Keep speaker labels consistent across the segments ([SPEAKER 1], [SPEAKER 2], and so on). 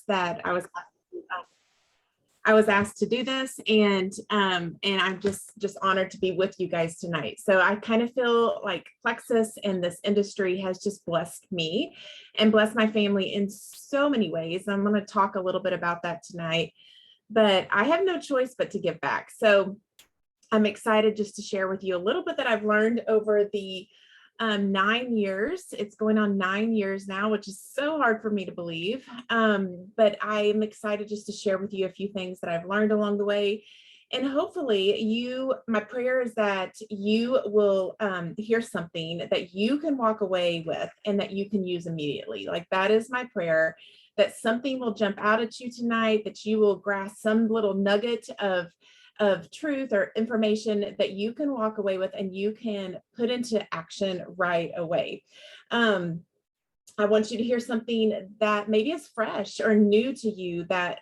[SPEAKER 1] that I was asked to do this, and I'm just honored to be with you guys tonight. So I kind of feel like Plexus and this industry has just blessed me and blessed my family in so many ways. I'm going to talk a little bit about that tonight, but I have no choice but to give back. So I'm excited just to share with you a little bit that I've learned over the 9 years. It's going on 9 years now, which is so hard for me to believe. But I am excited just to share with you a few things that I've learned along the way. And hopefully my prayer is that you will hear something that you can walk away with and that you can use immediately. Like, that is my prayer, that something will jump out at you tonight, that you will grasp some little nugget of truth or information that you can walk away with and you can put into action right away. I want you to hear something that maybe is fresh or new to you, that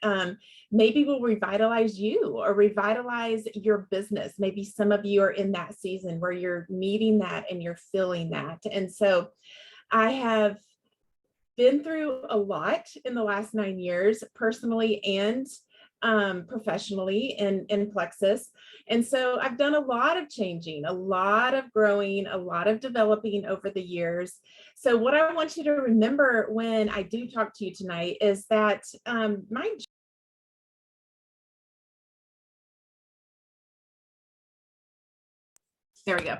[SPEAKER 1] maybe will revitalize you or revitalize your business. Maybe some of you are in that season where you're needing that and you're feeling that. And so I have been through a lot in the last 9 years, personally and professionally in Plexus. And so I've done a lot of changing, a lot of growing, a lot of developing over the years. So what I want you to remember when I do talk to you tonight is that there we go.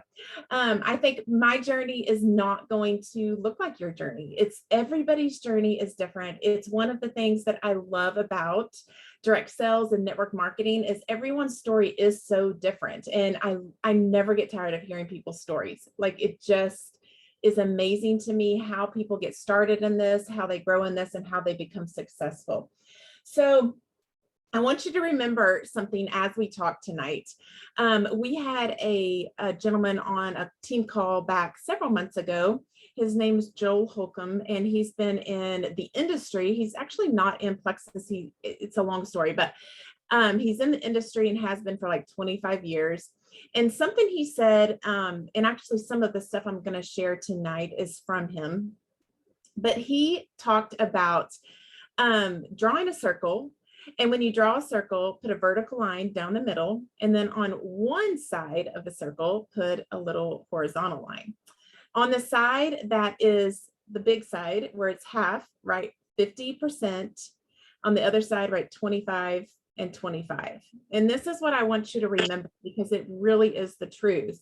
[SPEAKER 1] I think my journey is not going to look like your journey. It's everybody's journey is different. It's one of the things that I love about direct sales and network marketing is everyone's story is so different. And I never get tired of hearing people's stories. Like, it just is amazing to me how people get started in this, how they grow in this, and how they become successful. So I want you to remember something as we talk tonight. We had a gentleman on a team call back several months ago. His name is Joel Holcomb, and he's been in the industry. He's actually not in Plexus. It's a long story, but he's in the industry and has been for like 25 years. And something he said, and actually some of the stuff I'm going to share tonight is from him, but he talked about drawing a circle. And when you draw a circle, put a vertical line down the middle, and then on one side of the circle, put a little horizontal line. On the side that is the big side, where it's half, write 50%. On the other side, write 25 and 25. And this is what I want you to remember, because it really is the truth.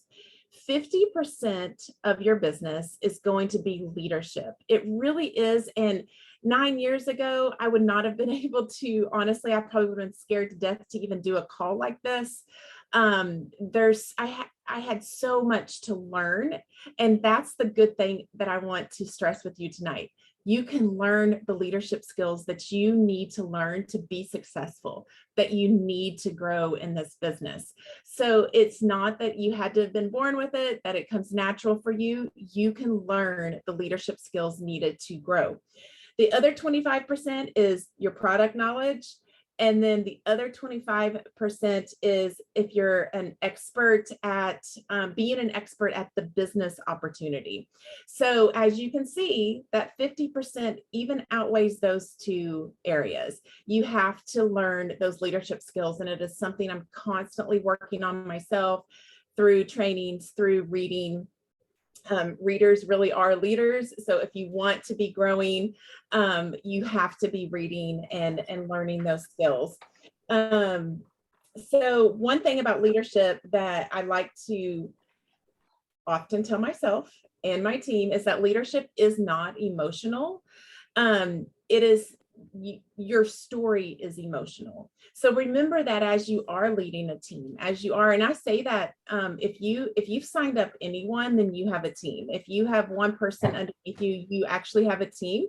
[SPEAKER 1] 50% of your business is going to be leadership. It really is. And 9 years ago, I would not have been able to, honestly, I probably would have been scared to death to even do a call like this. I had so much to learn. And that's the good thing that I want to stress with you tonight. You can learn the leadership skills that you need to learn to be successful, that you need to grow in this business. So it's not that you had to have been born with it, that it comes natural for you. You can learn the leadership skills needed to grow. The other 25% is your product knowledge. And then the other 25% is if you're an expert at being an expert at the business opportunity. So as you can see, that 50% even outweighs those two areas. You have to learn those leadership skills. And it is something I'm constantly working on myself through trainings, through reading. Readers really are leaders. So if you want to be growing, you have to be reading and learning those skills. So one thing about leadership that I like to often tell myself and my team is that leadership is not emotional. It is, your story is emotional. So remember that as you are leading a team, as you are, and I say that if you've signed up anyone, then you have a team. If you have one person underneath you, you actually have a team,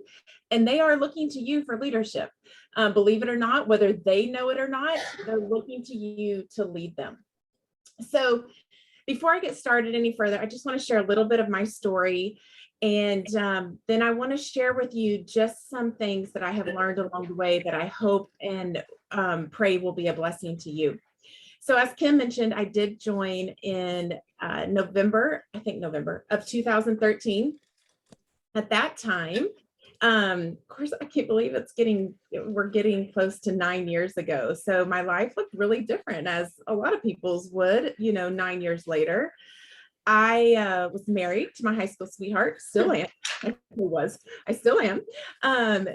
[SPEAKER 1] and they are looking to you for leadership. Believe it or not, whether they know it or not, they're looking to you to lead them. So before I get started any further, I just want to share a little bit of my story. And then I want to share with you just some things that I have learned along the way that I hope and pray will be a blessing to you. So as Kim mentioned, I did join in November of 2013. At that time, Of course, I can't believe we're getting close to 9 years ago. So my life looked really different, as a lot of people's would, 9 years later. I was married to my high school sweetheart, still am. I still am.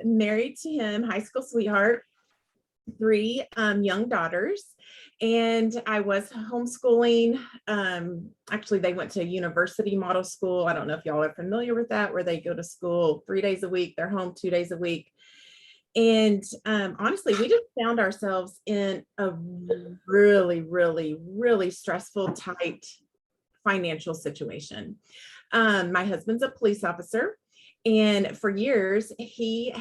[SPEAKER 1] Married to him, high school sweetheart, three young daughters, and I was homeschooling. Actually, they went to university model school. I don't know if y'all are familiar with that, where they go to school 3 days a week, they're home 2 days a week. And honestly, we just found ourselves in a really, really, really stressful, tight financial situation. My husband's a police officer, and for years he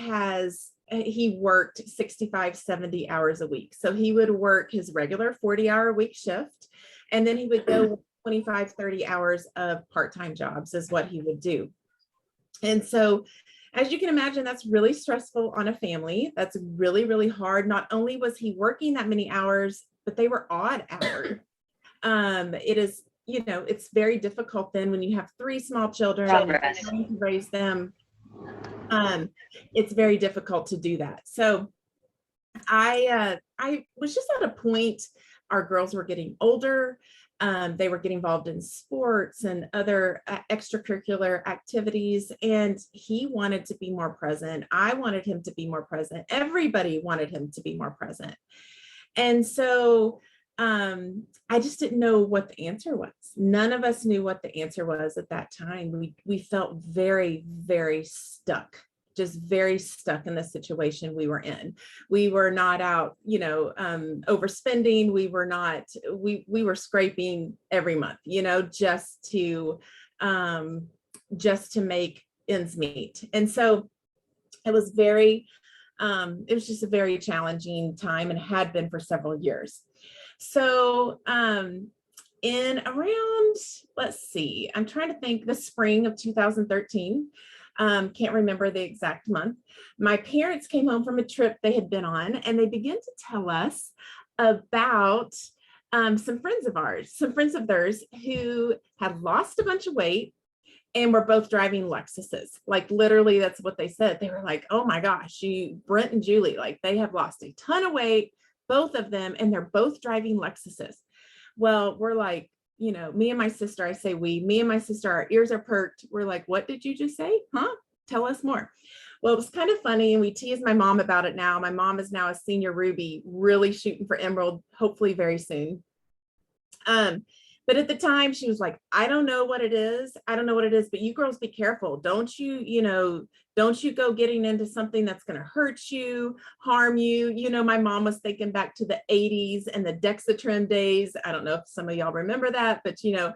[SPEAKER 1] worked 65, 70 hours a week. So he would work his regular 40-hour a week shift, and then he would go 25, 30 hours of part-time jobs is what he would do. And so, as you can imagine, that's really stressful on a family. That's really, really hard. Not only was he working that many hours, but they were odd hours. It is, it's very difficult then when you have three small children and you're trying to raise them. It's very difficult to do that. So I was just at a point, our girls were getting older. They were getting involved in sports and other extracurricular activities, and he wanted to be more present. I wanted him to be more present. Everybody wanted him to be more present. And so I just didn't know what the answer was. None of us knew what the answer was at that time. We felt very, very stuck, just very stuck in the situation we were in. We were not out, overspending. We were not, we were scraping every month, just to make ends meet. And so it was just a very challenging time, and had been for several years. So in around, let's see, I'm trying to think, the spring of 2013, can't remember the exact month, my parents came home from a trip they had been on, and they began to tell us about some friends of theirs who had lost a bunch of weight and were both driving Lexuses. Like, literally, that's what they said. They were like, oh my gosh, Brent and Julie, like, they have lost a ton of weight, both of them, and they're both driving Lexuses. Well, we're like, me and my sister, me and my sister, our ears are perked. We're like, what did you just say? Huh? Tell us more. Well, it was kind of funny, and we tease my mom about it now. My mom is now a senior Ruby, really shooting for Emerald, hopefully very soon. But at the time, she was like, I don't know what it is. But you girls be careful. Don't you go getting into something that's going to hurt you, harm you. My mom was thinking back to the 80s and the Dexatrim days. I don't know if some of y'all remember that, but you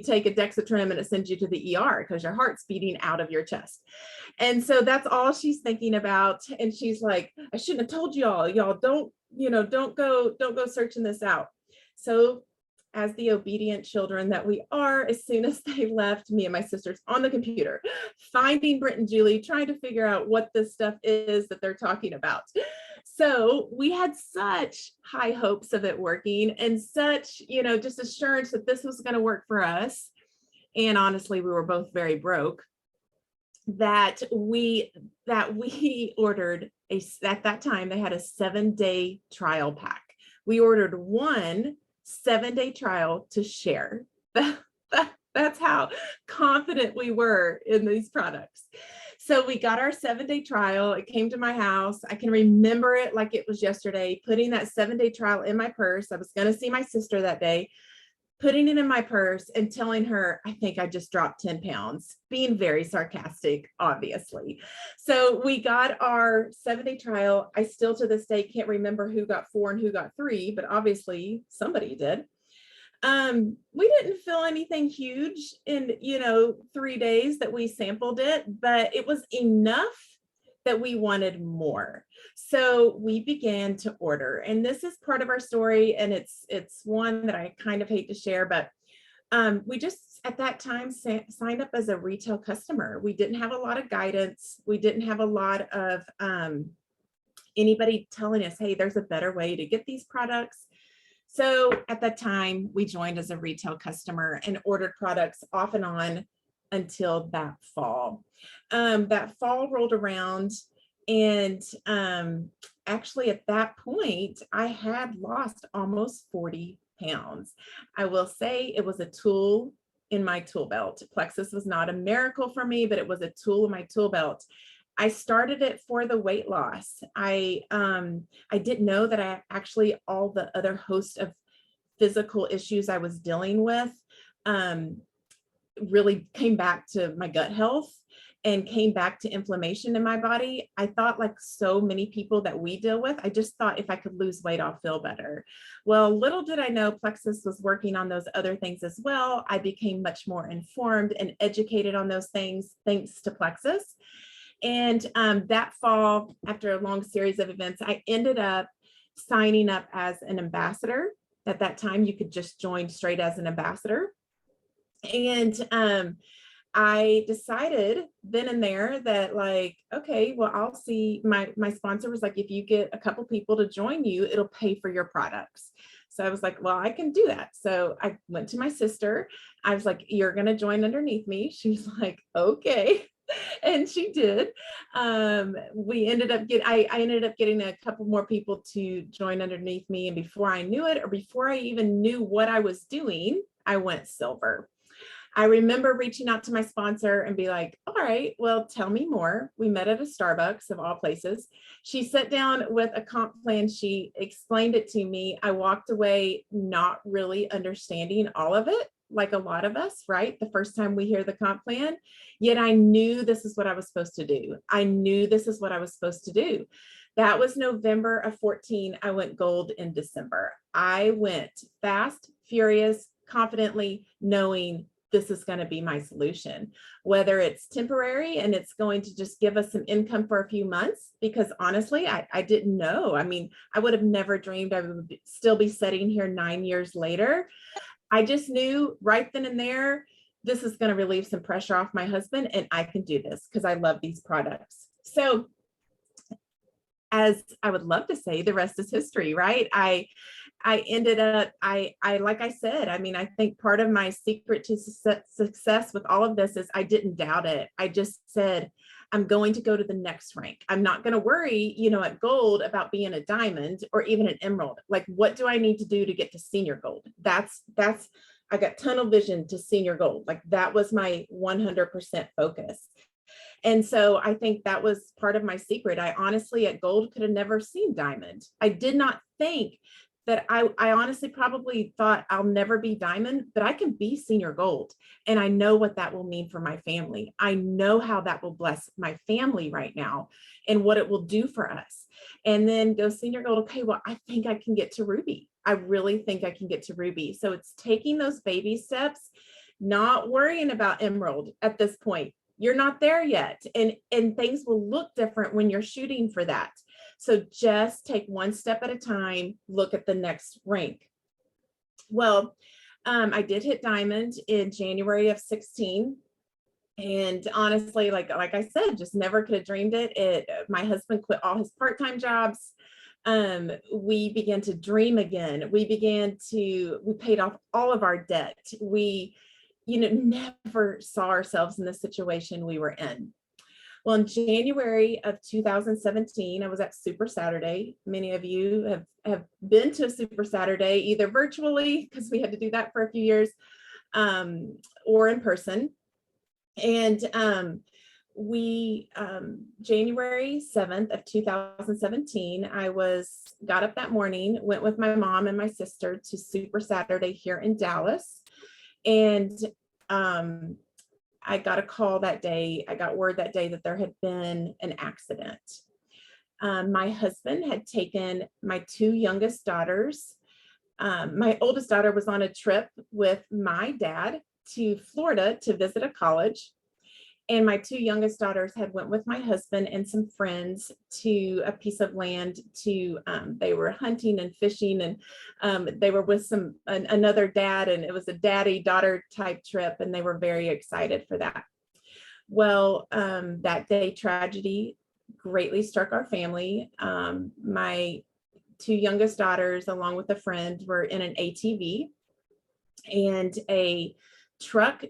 [SPEAKER 1] take a Dexatrim and it sends you to the ER because your heart's beating out of your chest. And so that's all she's thinking about. And she's like, I shouldn't have told y'all don't go searching this out. So as the obedient children that we are, as soon as they left, me and my sisters on the computer, finding Britt and Julie, trying to figure out what this stuff is that they're talking about. So we had such high hopes of it working, and such, just assurance that this was going to work for us. And honestly, we were both very broke, that we ordered at that time, they had a 7-day trial pack. We ordered one 7-day trial to share. That's how confident we were in these products. So we got our 7-day trial. It came to my house. I can remember it like it was yesterday, putting that 7-day trial in my purse. I was going to see my sister that day, putting it in my purse and telling her, I think I just dropped 10 pounds, being very sarcastic, obviously. So we got our 7-day trial. I still to this day can't remember who got 4 and who got 3, but obviously somebody did. We didn't feel anything huge in 3 days that we sampled it, but it was enough that we wanted more. So we began to order, and this is part of our story, and it's one that I kind of hate to share, but we just at that time signed up as a retail customer. We didn't have a lot of guidance. We didn't have a lot of anybody telling us, hey, there's a better way to get these products. So at that time, we joined as a retail customer and ordered products off and on until that fall. That fall rolled around, and actually at that point, I had lost almost 40 pounds. I will say it was a tool in my tool belt. Plexus was not a miracle for me, but it was a tool in my tool belt. I started it for the weight loss. I didn't know that I actually all the other host of physical issues I was dealing with um, really came back to my gut health and came back to inflammation in my body. I thought, like so many people that we deal with, I just thought if I could lose weight, I'll feel better. Well, little did I know Plexus was working on those other things as well. I became much more informed and educated on those things thanks to Plexus. And that fall, after a long series of events, I ended up signing up as an ambassador. At that time, you could just join straight as an ambassador. And I decided then and there that, like, okay, well, I'll see. My sponsor was like, if you get a couple people to join you, it'll pay for your products. So I was like, well, I can do that. So I went to my sister. I was like, you're going to join underneath me. She's like, okay. And she did. We ended up I ended up getting a couple more people to join underneath me. And before I knew it, or before I even knew what I was doing, I went silver. I remember reaching out to my sponsor and be like, all right, well, tell me more. We met at a Starbucks of all places. She sat down with a comp plan. She explained it to me. I walked away not really understanding all of it, like a lot of us, right? The first time we hear the comp plan, yet I knew this is what I was supposed to do. I knew this is what I was supposed to do. That was November of 14. I went gold in December. I went fast, furious, confidently, knowing this is going to be my solution, whether it's temporary and it's going to just give us some income for a few months, because honestly, I didn't know. I mean, I would have never dreamed I would still be sitting here 9 years later. I just knew right then and there, this is going to relieve some pressure off my husband, and I can do this because I love these products. So, as I would love to say, the rest is history, right? I ended up, like I said, I mean, I think part of my secret to success with all of this is I didn't doubt it. I just said, I'm going to go to the next rank. I'm not going to worry, at gold about being a diamond or even an emerald. Like, what do I need to do to get to senior gold? I got tunnel vision to senior gold. Like, that was my 100% focus. And so I think that was part of my secret. I honestly at gold could have never seen diamond. I did not think that I honestly probably thought I'll never be diamond, but I can be senior gold. And I know what that will mean for my family. I know how that will bless my family right now and what it will do for us. And then go senior gold. Okay, well, I think I can get to ruby. I really think I can get to ruby. So it's taking those baby steps, not worrying about emerald at this point. You're not there yet. And things will look different when you're shooting for that. So just take one step at a time, look at the next rank. Well, I did hit diamond in January of 16. And honestly, like I said, just never could have dreamed it. My husband quit all his part-time jobs. We began to dream again. We paid off all of our debt. We never saw ourselves in the situation we were in. Well, in January of 2017, I was at Super Saturday. Many of you have been to Super Saturday, either virtually, because we had to do that for a few years, or in person. And January 7th of 2017, I got up that morning, went with my mom and my sister to Super Saturday here in Dallas. And I got a call that day. I got word that day that there had been an accident. My husband had taken my two youngest daughters. My oldest daughter was on a trip with my dad to Florida to visit a college. And my two youngest daughters had went with my husband and some friends to a piece of land they were hunting and fishing, and they were with another dad, and it was a daddy-daughter type trip, and they were very excited for that. Well, that day, tragedy greatly struck our family. My two youngest daughters, along with a friend, were in an ATV, and a truck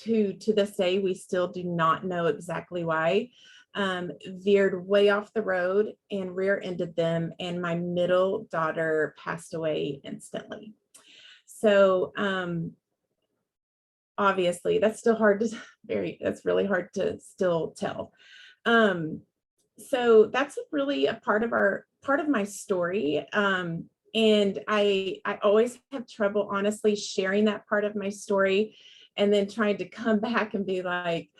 [SPEAKER 1] to this day, we still do not know exactly why, veered way off the road and rear-ended them, and my middle daughter passed away instantly. So obviously that's still hard to that's really hard to still tell. So that's really a part of my story. And I always have trouble honestly sharing that part of my story and then trying to come back and be like,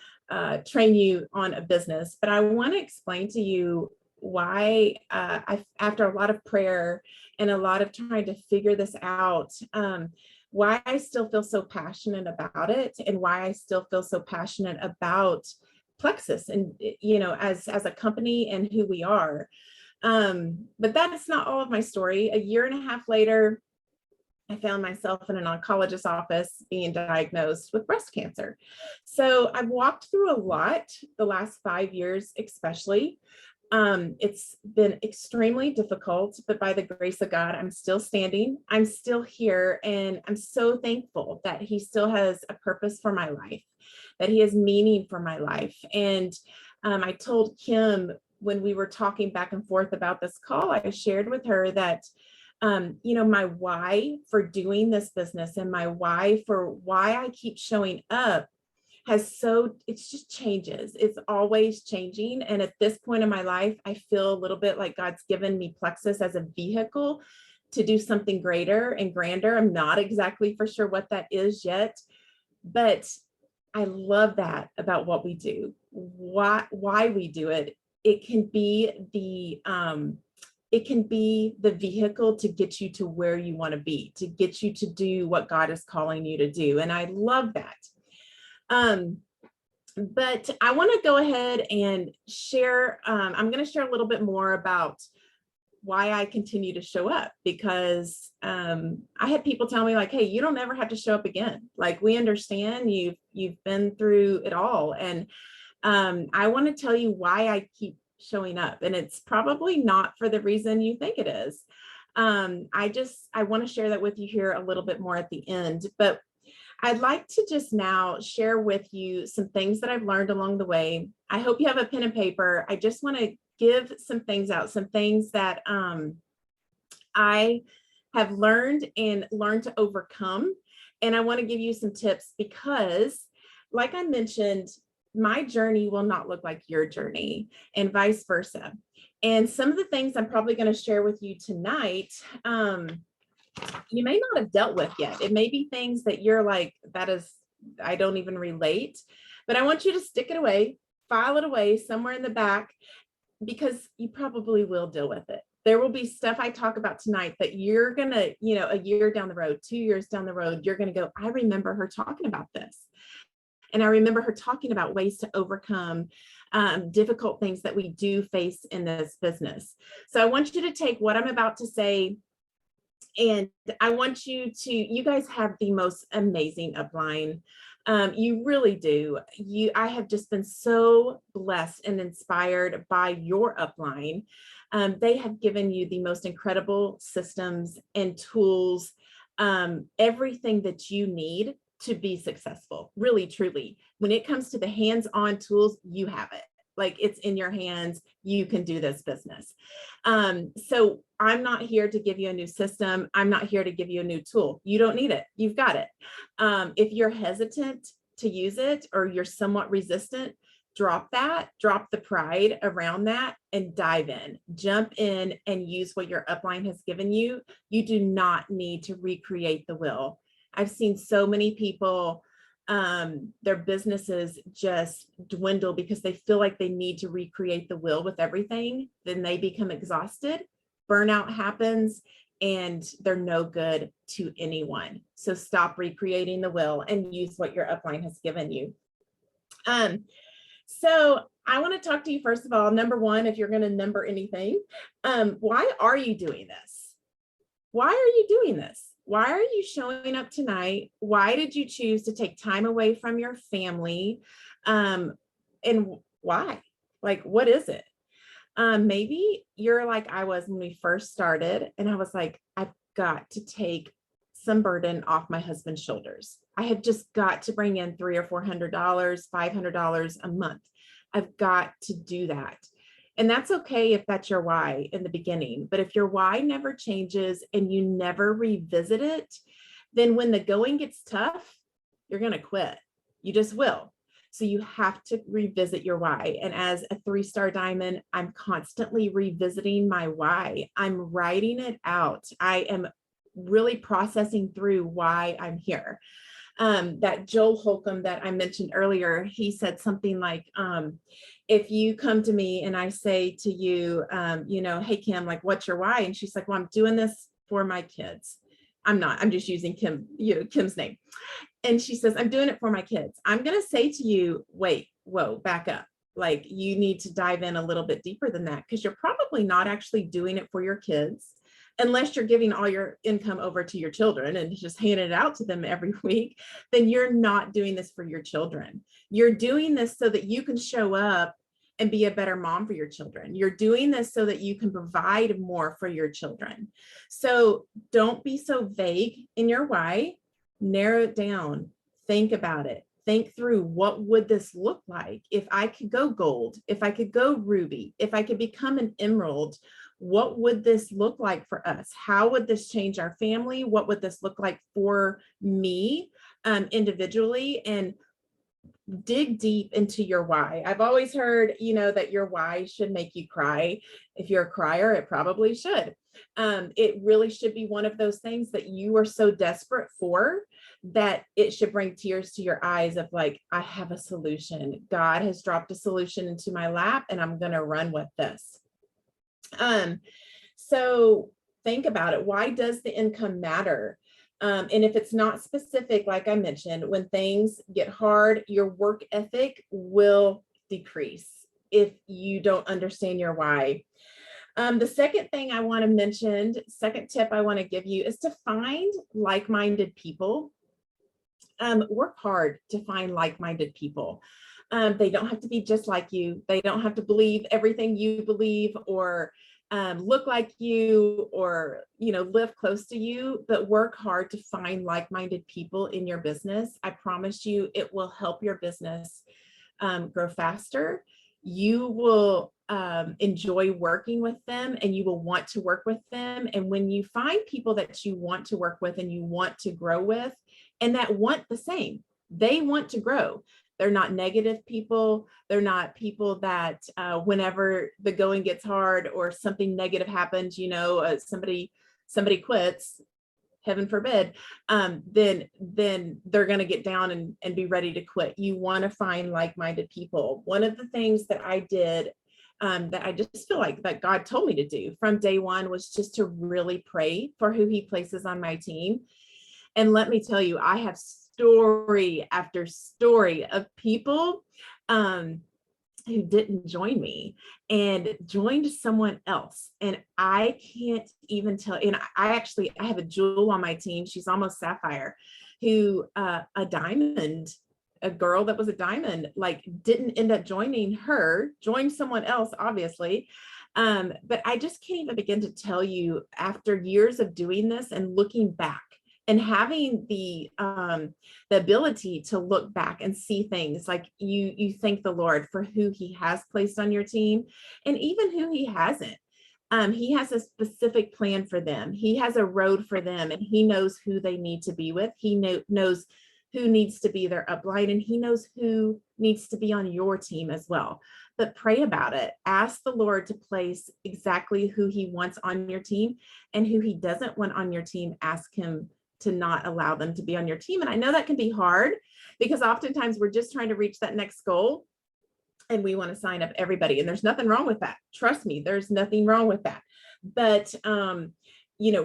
[SPEAKER 1] train you on a business. But I want to explain to you why, after a lot of prayer and a lot of trying to figure this out, why I still feel so passionate about it, and why I still feel so passionate about Plexus and, as a company and who we are. But that's not all of my story. A year and a half later, I found myself in an oncologist's office being diagnosed with breast cancer. So I've walked through a lot the last 5 years, especially. It's been extremely difficult, but by the grace of God, I'm still standing. I'm still here. And I'm so thankful that He still has a purpose for my life, that He has meaning for my life. And I told Kim when we were talking back and forth about this call, I shared with her that my why for doing this business and my why for why I keep showing up it's just changes. It's always changing. And at this point in my life, I feel a little bit like God's given me Plexus as a vehicle to do something greater and grander. I'm not exactly for sure what that is yet, but I love that about what we do, why we do it. It can be the vehicle to get you to where you want to be, to get you to do what God is calling you to do. And I love that. But I want to go ahead and share, I'm going to share a little bit more about why I continue to show up, because I had people tell me like, hey, you don't ever have to show up again. Like, we understand you've been through it all. And I want to tell you why I keep showing up. And it's probably not for the reason you think it is. I want to share that with you here a little bit more at the end. But I'd like to just now share with you some things that I've learned along the way. I hope you have a pen and paper. I just want to give some things out, some things that I have learned to overcome. And I want to give you some tips because, like I mentioned, my journey will not look like your journey and vice versa. And some of the things I'm probably going to share with you tonight, you may not have dealt with yet. It may be things that you're like, I don't even relate, but I want you to stick it away, file it away somewhere in the back, because you probably will deal with it. There will be stuff I talk about tonight that you're going to, a year down the road, 2 years down the road, you're going to go, I remember her talking about this. And I remember her talking about ways to overcome difficult things that we do face in this business. So I want you to take what I'm about to say, and I want you guys have the most amazing upline. You really do. I have just been so blessed and inspired by your upline. They have given you the most incredible systems and tools, everything that you need to be successful, really, truly. When it comes to the hands-on tools, you have it. Like, it's in your hands. You can do this business. So I'm not here to give you a new system. I'm not here to give you a new tool. You don't need it. You've got it. If you're hesitant to use it, or you're somewhat resistant, drop the pride around that and dive in, jump in and use what your upline has given you. You do not need to recreate the wheel. I've seen so many people, their businesses just dwindle because they feel like they need to recreate the wheel with everything. Then they become exhausted, burnout happens, and they're no good to anyone. So stop recreating the wheel and use what your upline has given you. So I want to talk to you first of all. Number one, if you're going to number anything, why are you doing this? Why are you doing this? Why are you showing up tonight? Why did you choose to take time away from your family? And why? Like, what is it? Maybe you're like I was when we first started, and I was like, I've got to take some burden off my husband's shoulders. I have just got to bring in $300 or $400, $500 a month. I've got to do that. And that's okay if that's your why in the beginning. But if your why never changes and you never revisit it, then when the going gets tough, you're going to quit. You just will. So you have to revisit your why. And as a 3-star diamond, I'm constantly revisiting my why. I'm writing it out. I am really processing through why I'm here. That Joel Holcomb that I mentioned earlier, he said something like, if you come to me and I say to you, hey, Kim, like, what's your why? And she's like, well, I'm doing this for my kids. I'm just using Kim's name. And she says, I'm doing it for my kids. I'm going to say to you, wait, whoa, back up. Like, you need to dive in a little bit deeper than that, because you're probably not actually doing it for your kids, unless you're giving all your income over to your children and just handing it out to them every week. Then you're not doing this for your children. You're doing this so that you can show up and be a better mom for your children. You're doing this so that you can provide more for your children. So don't be so vague in your why. Narrow it down. Think about it. Think through, what would this look like if I could go gold, if I could go ruby, if I could become an emerald? What would this look like for us? How would this change our family? What would this look like for me individually? And dig deep into your why. I've always heard, that your why should make you cry. If you're a crier, it probably should. It really should be one of those things that you are so desperate for that it should bring tears to your eyes of like, I have a solution. God has dropped a solution into my lap and I'm going to run with this. So think about it. Why does the income matter? And if it's not specific, like I mentioned, when things get hard, your work ethic will decrease if you don't understand your why. The second thing I want to mention, second tip I want to give you, is to find like-minded people. Work hard to find like-minded people. They don't have to be just like you. They don't have to believe everything you believe or look like you or, live close to you, but work hard to find like-minded people in your business. I promise you, it will help your business grow faster. You will enjoy working with them and you will want to work with them. And when you find people that you want to work with and you want to grow with, and that want the same, they want to grow. They're not negative people. They're not people that whenever the going gets hard or something negative happens, somebody quits, heaven forbid, then they're going to get down and be ready to quit. You want to find like-minded people. One of the things that I did that I just feel like that God told me to do from day one was just to really pray for who he places on my team. And let me tell you, I have story after story of people who didn't join me and joined someone else. And I can't even tell. And I have a jewel on my team. She's almost sapphire, who a diamond, a girl that was a diamond, like didn't end up joining her, joined someone else, obviously. But I just can't even begin to tell you, after years of doing this and looking back, and having the ability to look back and see things, like you thank the Lord for who he has placed on your team and even who he hasn't. He has a specific plan for them. He has a road for them, and he knows who they need to be with. He knows who needs to be their upline, and he knows who needs to be on your team as well. But pray about it. Ask the Lord to place exactly who he wants on your team, and who he doesn't want on your team, ask him to not allow them to be on your team. And I know that can be hard, because oftentimes we're just trying to reach that next goal and we want to sign up everybody. And there's nothing wrong with that. Trust me, there's nothing wrong with that. But,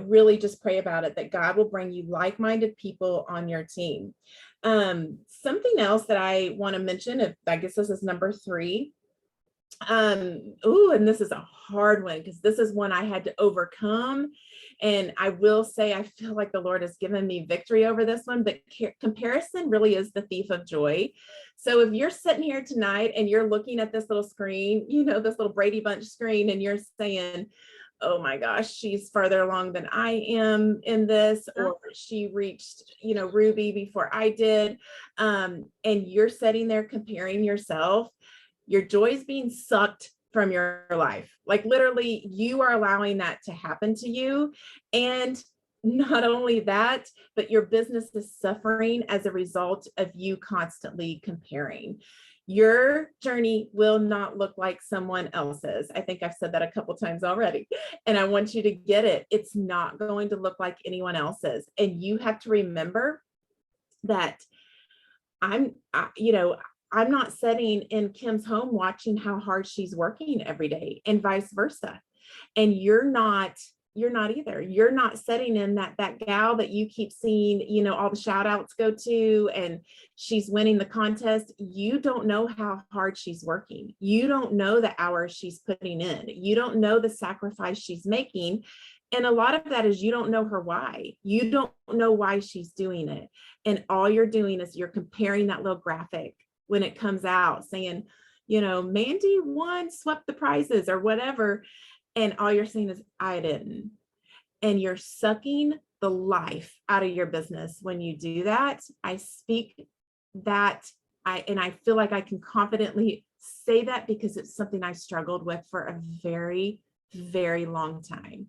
[SPEAKER 1] really just pray about it, that God will bring you like-minded people on your team. Something else that I want to mention, I guess this is number 3. And this is a hard one, because this is one I had to overcome. And I will say, I feel like the Lord has given me victory over this one, but comparison really is the thief of joy. So if you're sitting here tonight and you're looking at this little screen, this little Brady Bunch screen, and you're saying, oh my gosh, she's farther along than I am in this, or she reached, Ruby before I did. And you're sitting there comparing yourself, your joy is being sucked from your life. Like literally, you are allowing that to happen to you. And not only that, but your business is suffering as a result of you constantly comparing. Your journey will not look like someone else's. I think I've said that a couple times already, and I want you to get it. It's not going to look like anyone else's. And you have to remember that I'm not sitting in Kim's home watching how hard she's working every day, and vice versa. And you're not either. You're not sitting in that gal that you keep seeing, all the shout outs go to, and she's winning the contest. You don't know how hard she's working. You don't know the hours she's putting in. You don't know the sacrifice she's making. And a lot of that is you don't know her why. You don't know why she's doing it. And all you're doing is you're comparing that little graphic when it comes out saying, Mandy won, swept the prizes or whatever. And all you're saying is, I didn't. And you're sucking the life out of your business when you do that. I speak that, I feel like I can confidently say that because it's something I struggled with for a very, very long time.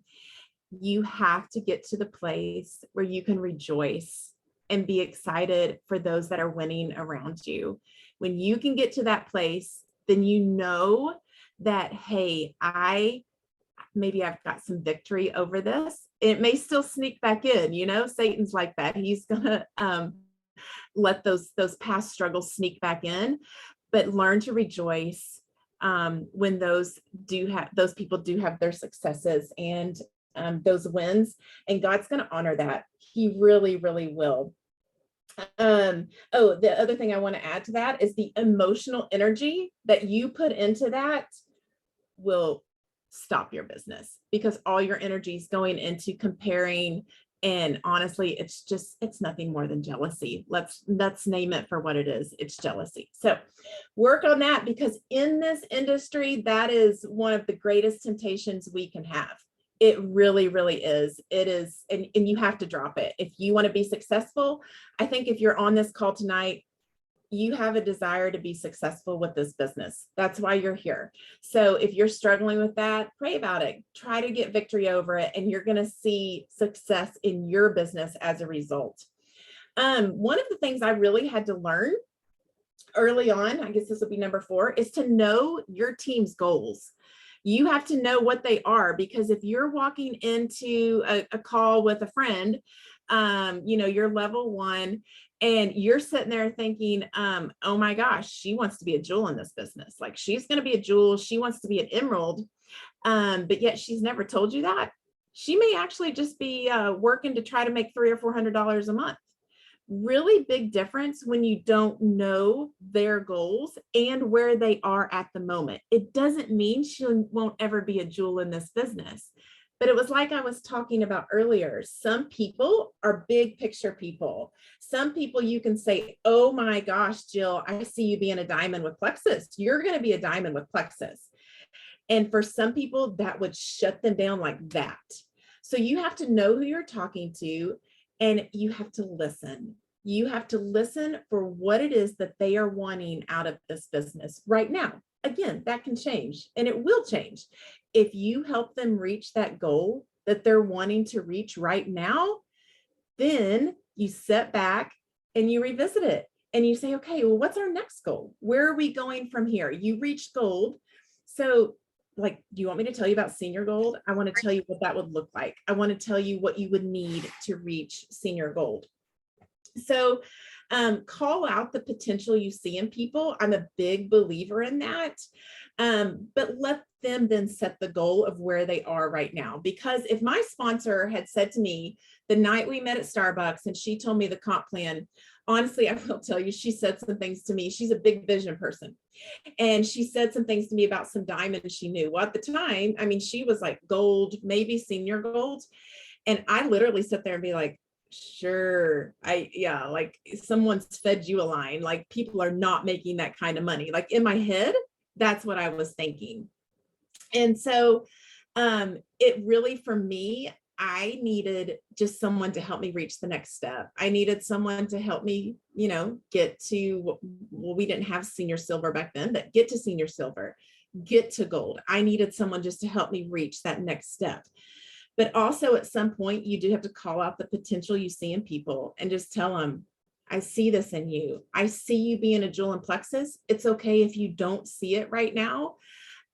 [SPEAKER 1] You have to get to the place where you can rejoice and be excited for those that are winning around you. When you can get to that place, then you know that, hey, maybe I've got some victory over this. It may still sneak back in, Satan's like that. He's gonna let those past struggles sneak back in, but learn to rejoice when those people do have their successes and those wins, and God's gonna honor that. He really, really will. The other thing I want to add to that is the emotional energy that you put into that will stop your business, because all your energy is going into comparing. And honestly, it's nothing more than jealousy. Let's name it for what it is. It's jealousy. So work on that, because in this industry, that is one of the greatest temptations we can have. It really, really is. It is. And you have to drop it. If you want to be successful, I think if you're on this call tonight, you have a desire to be successful with this business. That's why you're here. So if you're struggling with that, pray about it. Try to get victory over it, and you're going to see success in your business as a result. One of the things I really had to learn early on, I guess this will be number 4, is to know your team's goals. You have to know what they are, because if you're walking into a call with a friend, you're level 1, and you're sitting there thinking, oh my gosh, she wants to be a jewel in this business. Like, she's going to be a jewel. She wants to be an emerald. But yet she's never told you that. She may actually just be working to try to make $300 or $400 a month. Really big difference when you don't know their goals and where they are at the moment. It doesn't mean she won't ever be a jewel in this business. But it was like I was talking about earlier. Some people are big picture people. Some people you can say, oh my gosh, Jill, I see you being a diamond with Plexus. You're going to be a diamond with Plexus. And for some people, that would shut them down like that. So you have to know who you're talking to, and you have to listen. You have to listen for what it is that they are wanting out of this business right now. Again, that can change, and it will change. If you help them reach that goal that they're wanting to reach right now, then you sit back and you revisit it and you say, okay, well, what's our next goal? Where are we going from here? You reached gold. So, like, do you want me to tell you about senior gold? I want to tell you what that would look like. I want to tell you what you would need to reach senior gold. So call out the potential you see in people. I'm a big believer in that. But let them then set the goal of where they are right now. Because if my sponsor had said to me the night we met at Starbucks and she told me the comp plan, honestly, I will tell you, she said some things to me. She's a big vision person. And she said some things to me about some diamonds she knew. Well, at the time, I mean, she was like gold, maybe senior gold. And I literally sit there and be like, sure, like someone's fed you a line. Like, people are not making that kind of money. Like, in my head, that's what I was thinking. And so It really, for me, I needed just someone to help me reach the next step. I needed someone to help me, get to, well, we didn't have senior silver back then, but get to senior silver, get to gold. I needed someone just to help me reach that next step. But also at some point, you do have to call out the potential you see in people and just tell them, I see this in you. I see you being a jewel in plexus. It's okay if you don't see it right now.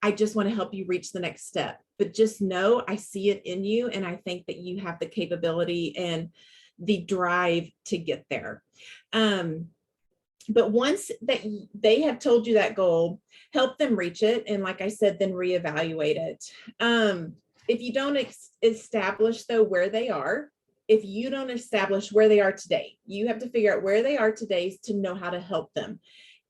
[SPEAKER 1] I just want to help you reach the next step. But just know I see it in you, and I think that you have the capability and the drive to get there. But once that they have told you that goal, help them reach it. And like I said, then reevaluate it. If you don't establish though where they are, if you don't establish where they are today, you have to figure out where they are today to know how to help them.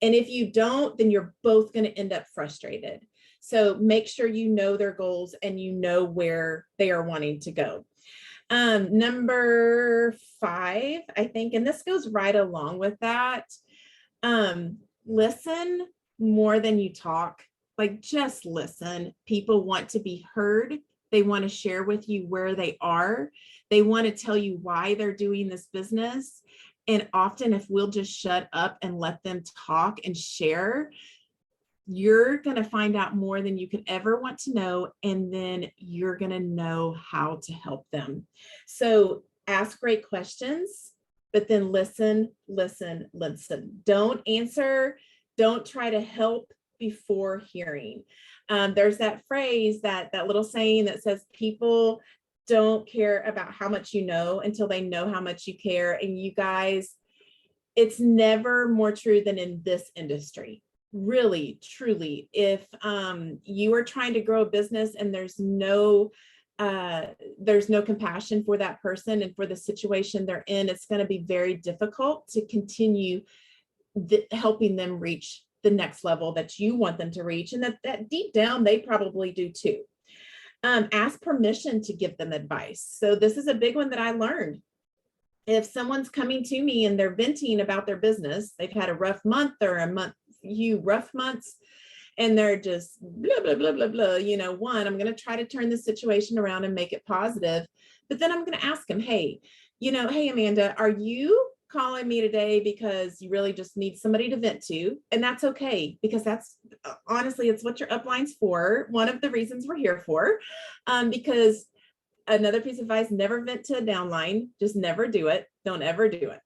[SPEAKER 1] And if you don't, then you're both going to end up frustrated. So make sure you know their goals and you know where they are wanting to go. Number 5, I think, and this goes right along with that. Listen more than you talk. Like, just listen. People want to be heard. They want to share with you where they are. They want to tell you why they're doing this business. And often, if we'll just shut up and let them talk and share, you're going to find out more than you could ever want to know. And then you're going to know how to help them. So ask great questions, but then listen, listen, listen. Don't answer. Don't try to help before hearing. There's that phrase, that little saying that says people don't care about how much you know until they know how much you care. And you guys, it's never more true than in this industry. Really, truly, if you are trying to grow a business and there's no compassion for that person and for the situation they're in, it's going to be very difficult to continue helping them reach the next level that you want them to reach, and that deep down they probably do too. Ask permission to give them advice. So this is a big one that I learned. If someone's coming to me and they're venting about their business, they've had a rough month or few rough months, and they're just blah, blah, blah, blah, blah. I'm going to try to turn the situation around and make it positive. But then I'm going to ask them, hey, hey, Amanda, are you calling me today because you really just need somebody to vent to? And that's okay, because that's honestly, it's what your upline's for. One of the reasons we're here for, because another piece of advice, never vent to a downline. Just never do it. Don't ever do it.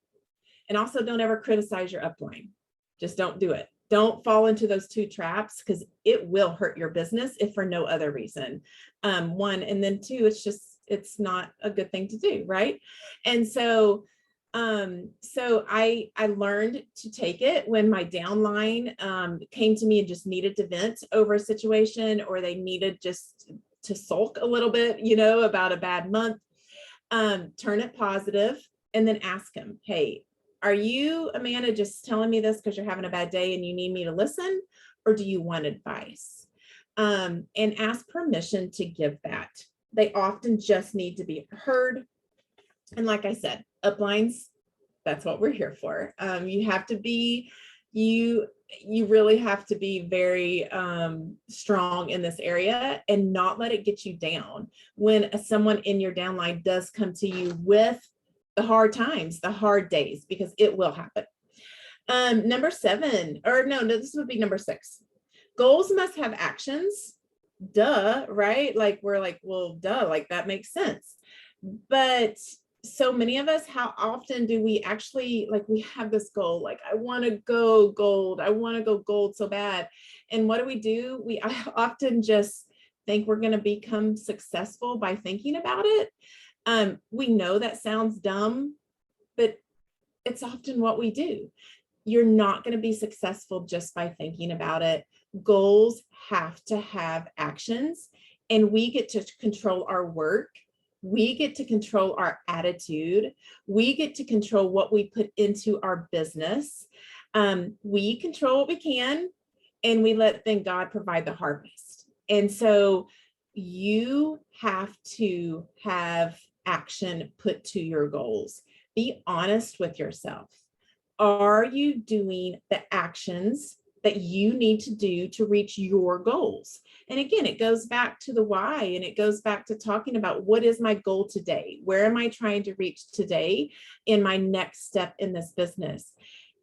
[SPEAKER 1] And also don't ever criticize your upline. Just don't do it. Don't fall into those 2 traps, because it will hurt your business if for no other reason. 1, and then 2, it's not a good thing to do, right? And so I learned to take it when my downline came to me and just needed to vent over a situation, or they needed just to sulk a little bit, about a bad month. Turn it positive and then ask them, hey, are you, Amanda, just telling me this because you're having a bad day and you need me to listen, or do you want advice? And ask permission to give that. They often just need to be heard. And like I said, uplines, that's what we're here for. You have to be, you really have to be very strong in this area and not let it get you down when someone in your downline does come to you with the hard times, the hard days, because it will happen. Number 7, or no, this would be number 6. Goals must have actions. Duh, right? Like, we're like, well, duh, like that makes sense. But so many of us, how often do we actually, like, we have this goal, like, I want to go gold. I want to go gold so bad. And what do? We often just think we're going to become successful by thinking about it. We know that sounds dumb, but it's often what we do. You're not going to be successful just by thinking about it. Goals have to have actions, and we get to control our work. We get to control our attitude. We get to control what we put into our business. We control what we can, and we let then God provide the harvest. And so you have to have action put to your goals. Be honest with yourself. Are you doing the actions that you need to do to reach your goals. And again, it goes back to the why, and it goes back to talking about what is my goal today? Where am I trying to reach today in my next step in this business?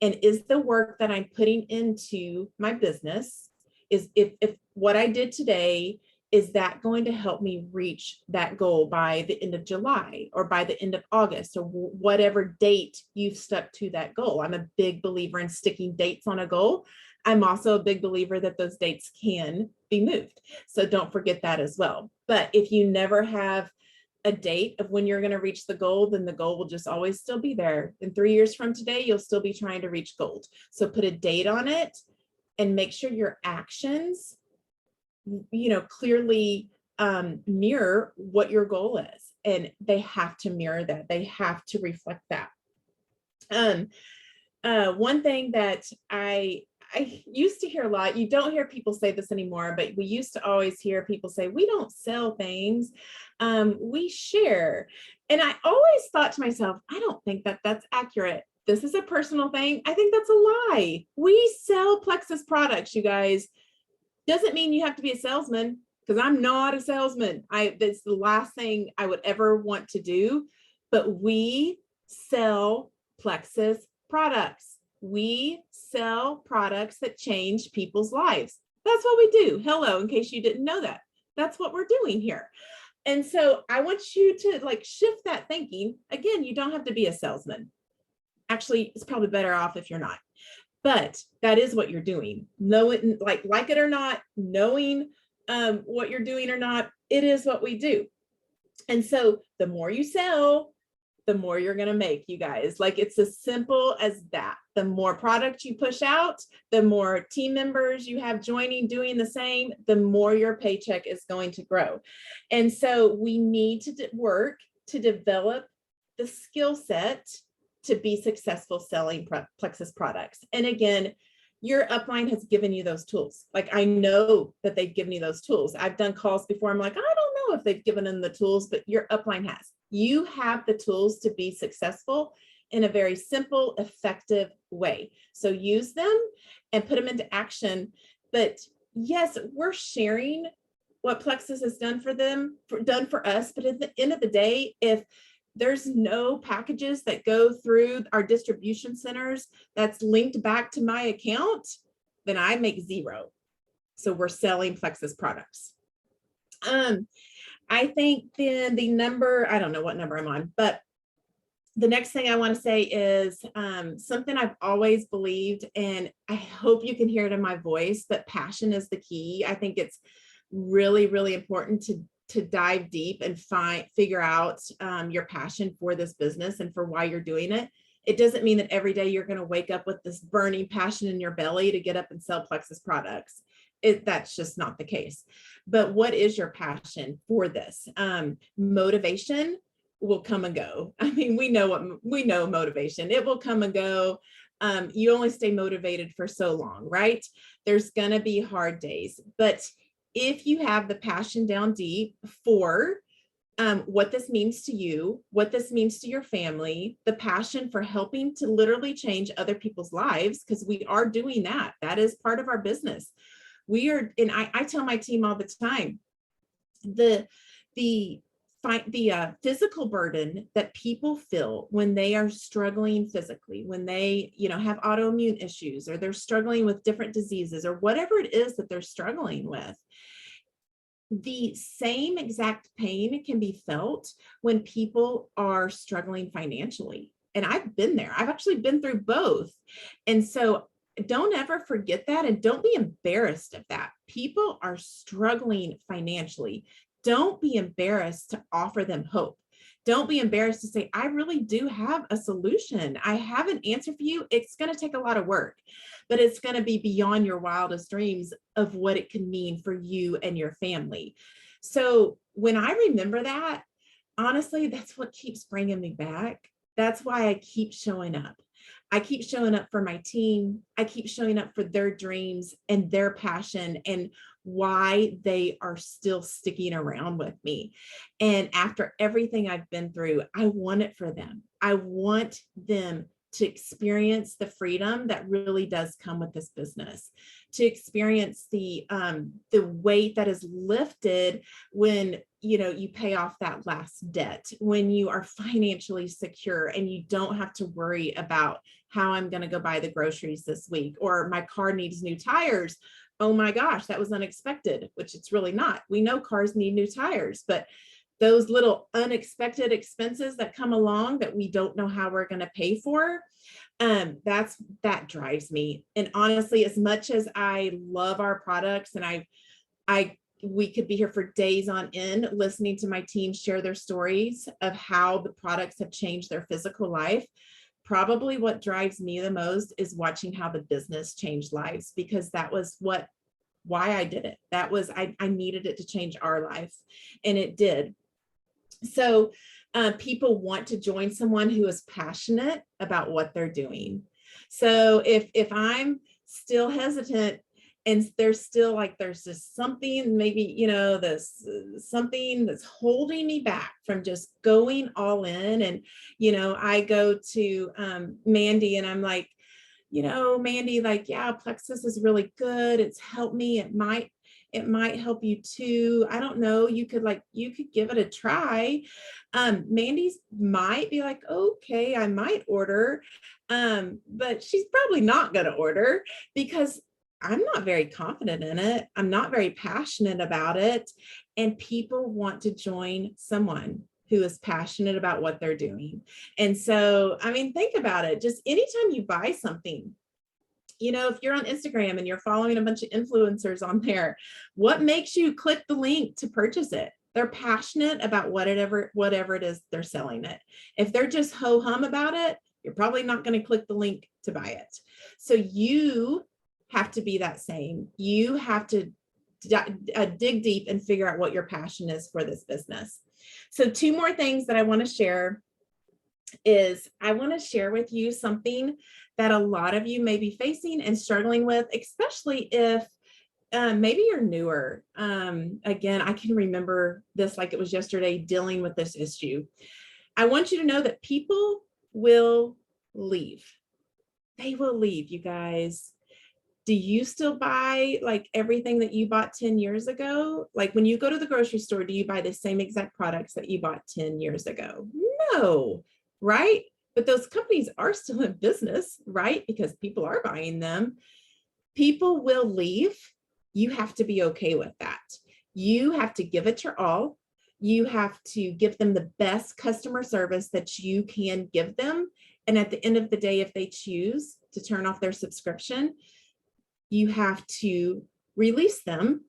[SPEAKER 1] And is the work that I'm putting into my business, is if what I did today, is that going to help me reach that goal by the end of July or by the end of August or whatever date you've stuck to that goal? I'm a big believer in sticking dates on a goal. I'm also a big believer that those dates can be moved. So don't forget that as well. But if you never have a date of when you're going to reach the goal, then the goal will just always still be there. In 3 years from today, you'll still be trying to reach gold. So put a date on it and make sure your actions, clearly mirror what your goal is. And they have to mirror that. They have to reflect that. One thing that I used to hear a lot, you don't hear people say this anymore, but we used to always hear people say, we don't sell things, we share. And I always thought to myself, I don't think that that's accurate. This is a personal thing. I think that's a lie. We sell Plexus products, you guys. Doesn't mean you have to be a salesman, because I'm not a salesman. That's the last thing I would ever want to do. But we sell Plexus products. We sell products that change people's lives. That's what we do. Hello, in case you didn't know that. That's what we're doing here. And so I want you to shift that thinking. Again, you don't have to be a salesman. Actually, it's probably better off if you're not. But that is what you're doing. Know it, like it or not, knowing what you're doing or not, it is what we do. And so the more you sell, the more you're going to make, you guys. It's as simple as that. The more product you push out, the more team members you have joining, doing the same, the more your paycheck is going to grow. And so we need to work to develop the skill set to be successful selling Plexus products. And again, your upline has given you those tools. I know that they've given you those tools. I've done calls before. I'm like, I don't know if they've given them the tools, but your upline has. You have the tools to be successful in a very simple, effective way. So use them and put them into action. But yes, we're sharing what Plexus has done for them, done for us. But at the end of the day, if there's no packages that go through our distribution centers that's linked back to my account, then I make zero. So we're selling Plexus products. I think then the number, I don't know what number I'm on, but the next thing I want to say is something I've always believed, and I hope you can hear it in my voice, but passion is the key. I think it's really, really important to dive deep and figure out your passion for this business and for why you're doing it. It doesn't mean that every day you're going to wake up with this burning passion in your belly to get up and sell Plexus products. That's just not the case. But what is your passion for this? Motivation will come and go. I mean, we know motivation. It will come and go. You only stay motivated for so long, right? There's going to be hard days, but if you have the passion down deep for what this means to you, what this means to your family, the passion for helping to literally change other people's lives, because we are doing that. That is part of our business. We are, and I tell my team all the time, the physical burden that people feel when they are struggling physically, when they, have autoimmune issues, or they're struggling with different diseases, or whatever it is that they're struggling with. The same exact pain can be felt when people are struggling financially. And I've been there. I've actually been through both. And so don't ever forget that, and don't be embarrassed of that. People are struggling financially. Don't be embarrassed to offer them hope. Don't be embarrassed to say, I really do have a solution. I have an answer for you. It's going to take a lot of work, but it's going to be beyond your wildest dreams of what it can mean for you and your family. So when I remember that, honestly, that's what keeps bringing me back. That's why I keep showing up. I keep showing up for my team. I keep showing up for their dreams and their passion and why they are still sticking around with me. And after everything I've been through, I want it for them. I want them to experience the freedom that really does come with this business, to experience the weight that is lifted when, you know, you pay off that last debt, when you are financially secure and you don't have to worry about how I'm going to go buy the groceries this week, or my car needs new tires. Oh my gosh, that was unexpected, which it's really not. We know cars need new tires, but those little unexpected expenses that come along that we don't know how we're going to pay for, that drives me. And honestly, as much as I love our products, and we could be here for days on end listening to my team share their stories of how the products have changed their physical life. Probably what drives me the most is watching how the business changed lives, because that was why I did it. That was, I needed it to change our life, and it did. So people want to join someone who is passionate about what they're doing. So if I'm still hesitant, and there's still like, there's just something, maybe, you know, this something that's holding me back from just going all in. And, you know, I go to Mandy and I'm like, you know, Mandy, like, yeah, Plexus is really good. It's helped me. It might help you too. I don't know. You could give it a try. Mandy's might be like, okay, I might order. But she's probably not going to order because I'm not very confident in it. I'm not very passionate about it. And people want to join someone who is passionate about what they're doing. And so, I mean, think about it. Just anytime you buy something, you know, if you're on Instagram and you're following a bunch of influencers on there, what makes you click the link to purchase it? They're passionate about whatever it is they're selling it. If they're just ho-hum about it, you're probably not going to click the link to buy it. So you have to be that same. You have to dig deep and figure out what your passion is for this business. So 2 more things that I want to share is I want to share with you something that a lot of you may be facing and struggling with, especially if maybe you're newer. Again, I can remember this like it was yesterday, dealing with this issue. I want you to know that people will leave. They will leave, you guys. Do you still buy like everything that you bought 10 years ago? Like when you go to the grocery store, do you buy the same exact products that you bought 10 years ago? No, right? But those companies are still in business, right? Because people are buying them. People will leave. You have to be okay with that. You have to give it your all. You have to give them the best customer service that you can give them. And at the end of the day, if they choose to turn off their subscription, you have to release them.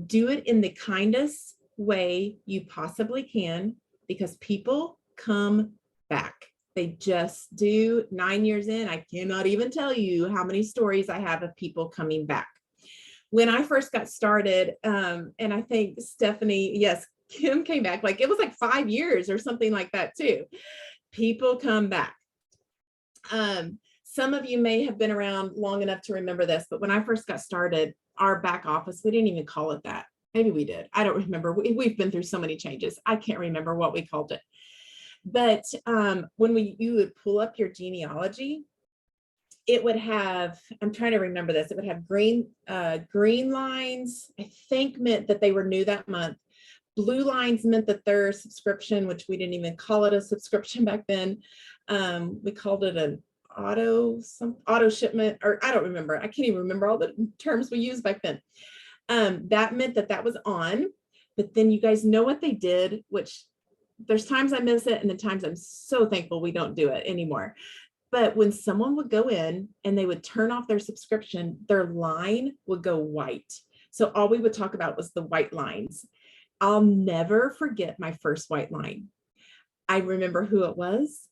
[SPEAKER 1] Do it in the kindest way you possibly can, because people come back. They just do. 9 years in, I cannot even tell you how many stories I have of people coming back. When I first got started, and I think Stephanie, yes, Kim came back, like it was like 5 years or something like that too. People come back. Some of you may have been around long enough to remember this, but when I first got started, our back office, we didn't even call it that. Maybe we did. I don't remember. We've been through so many changes. I can't remember what we called it. But when you would pull up your genealogy, it would have, I'm trying to remember this, it would have green lines, I think meant that they were new that month. Blue lines meant that their subscription, which we didn't even call it a subscription back then. We called it an auto shipment, or I don't remember. I can't even remember all the terms we used back then. That meant that that was on. But then you guys know what they did, which there's times I miss it and the times I'm so thankful we don't do it anymore. But when someone would go in and they would turn off their subscription, their line would go white. So all we would talk about was the white lines. I'll never forget my first white line. I remember who it was.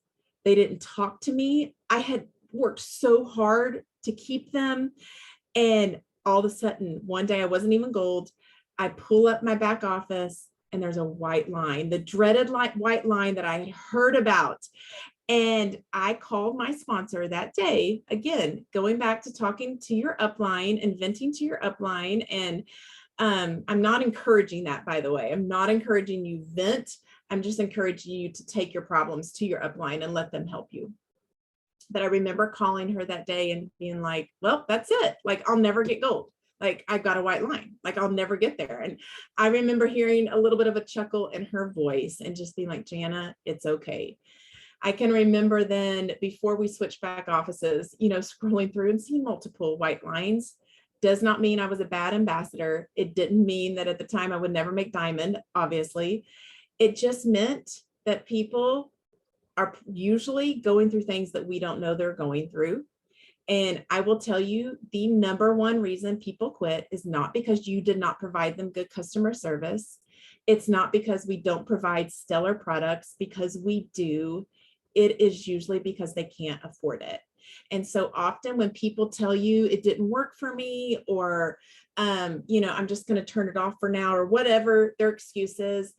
[SPEAKER 1] They didn't talk to me. I had worked so hard to keep them. And all of a sudden, one day I wasn't even gold. I pull up my back office and there's a white line, the dreaded white line that I had heard about. And I called my sponsor that day, again, going back to talking to your upline and venting to your upline. And I'm not encouraging that, by the way. I'm not encouraging you vent. I'm just encouraging you to take your problems to your upline and let them help you. But I remember calling her that day and being like, well, that's it. Like, I'll never get gold. Like, I've got a white line. Like, I'll never get there. And I remember hearing a little bit of a chuckle in her voice and just being like, Jana, it's okay. I can remember then, before we switched back offices, scrolling through and seeing multiple white lines. Does not mean I was a bad ambassador. It didn't mean that at the time I would never make diamond, obviously. It just meant that people are usually going through things that we don't know they're going through. And I will tell you, the number one reason people quit is not because you did not provide them good customer service. It's not because we don't provide stellar products, because we do. It is usually because they can't afford it. And so often when people tell you it didn't work for me, or, I'm just going to turn it off for now, or whatever their excuse is,